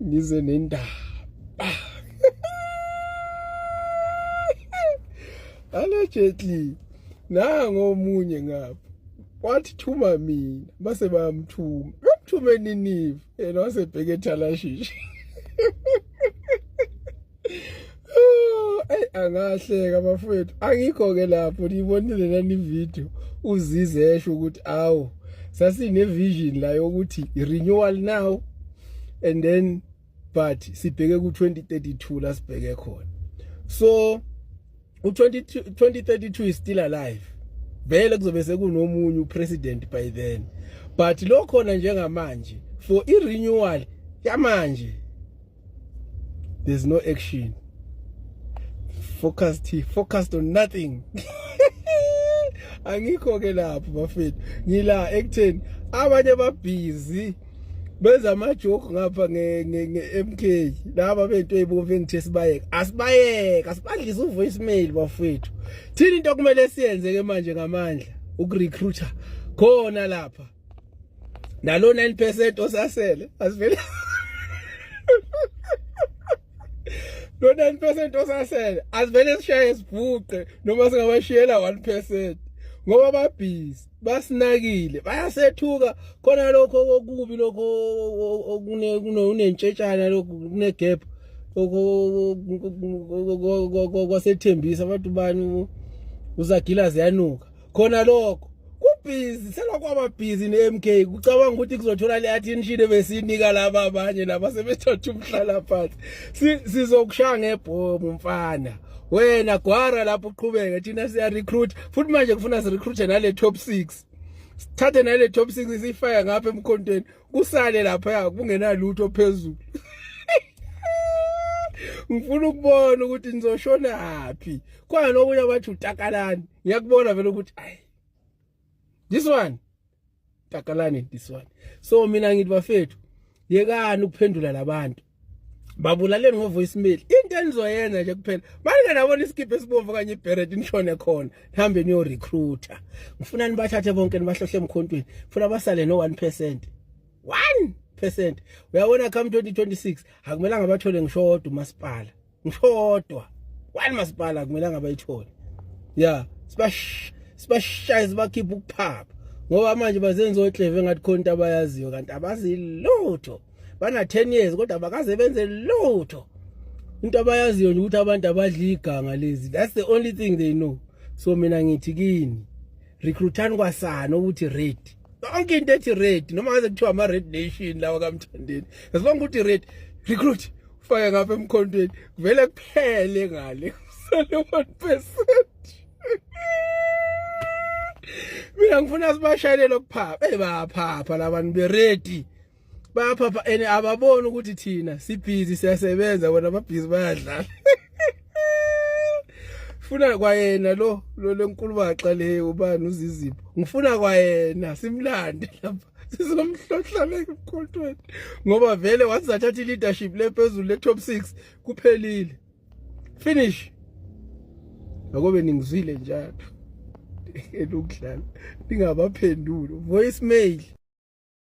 ngize nendaba. Allegedly nango omunye ngapha wathi thuma mina base bayamthuma bamthumeni Nive yena wasebheke eThalashishi. Angahleka bafowethu angikho ke lapho nibonile nani video uzize esho ukuthi awu sasine vision la yokuthi renewal now and then but sibheke ku 2032 la sibheke khona. So u-2032 is still alive. Vele kuzobe sekunomunye upresident by then. But lo khona njengamanje for i-renewal yamanje there's no action. Focused on nothing. Angikho ke lapho bafethu. Ngila ekutheni abanye babhizi benza amajoke ngapha nge-MK. Laba bento ezibovu engithe sibayeke. Asibadlise uvoicemail bafethu. Thina into okumele siyenze ke manje ngamandla ukurecruiter khona lapha. Nalo 9% osasele asivele. Lo 9% osasele asivele sishaye sibhuqe noma singabashiyela 1% ngoba babhizi basinakile bayasethuka khona lokho okubi lokho kunentshetsana lokho kunegap kwasethembisa abantu bani uzagila ziyanuka khona lokho kubhizi selakwababhizi neMK kucabanga ukuthi kuzothola le attention ebesinika laba abanye nabasebethatha umhlala phansi sizokushaya ngebhomu mfana wena gwara lapho uqhubeke thina siya recruit futhi manje kufuna si recruit nale top 6 sithathe nale top 6 sifaya ngapha emkhontweni kusale lapha kungenalutho phezulu. Ngifuna ukubona ukuthi nizoshona happy khona lokunye abathi utakalani ngiyakubona vele ukuthi ayi this one takalani this one. So mina ngithi bafethu yekani ukuphendula labantu babulaleni ngovoicemail into enizoyenza nje kuphela manje nabona iskip esibomvu kanye iberet nishone khona nihambe niyo recruiter ngifuna nibathathe bonke nibahlohle emkhontweni funa basale no 1%. 1% uyabona come 2026 akumelanga bathole ngishodwa umasipala ngishodwa 1 masipala akumelanga bayithole yeah sibashaya sibakhipha ukuphapha ngoba manje bazenza ocleve ngathi khona into abayaziyo kanti abazi lutho bana 10 years kodwa bakaze benze lutho into abayaziyo nje ukuthi abantu abadla iganga lezi that's the only thing they know. So mina ngithi kini recruitani kwasana ukuthi red yonke into ethi red noma ngaze kuthiwa ama red nation lawa kaMthandeni yasibonga ukuthi red recruit ufake ngapha emkhontweni vele kuphele ngale sale 1%. Mina ngifuna sibashayele lokuphapha bayaphapha labantu be ready bayaphapha ene ababona ukuthi thina sibhizi siyasebenza bona ababhizi bayadlala. Ngifuna kwayena lo lenkulu baxa le ubani uzizipho ngifuna kwayena simlande lapha sizomhlohlala emkhontweni ngoba vele wasizathatha i-leadership lephezulu le top 6 kuphelile finish akobe ningizwile njalo elokudlala ningabaphendula voicemail.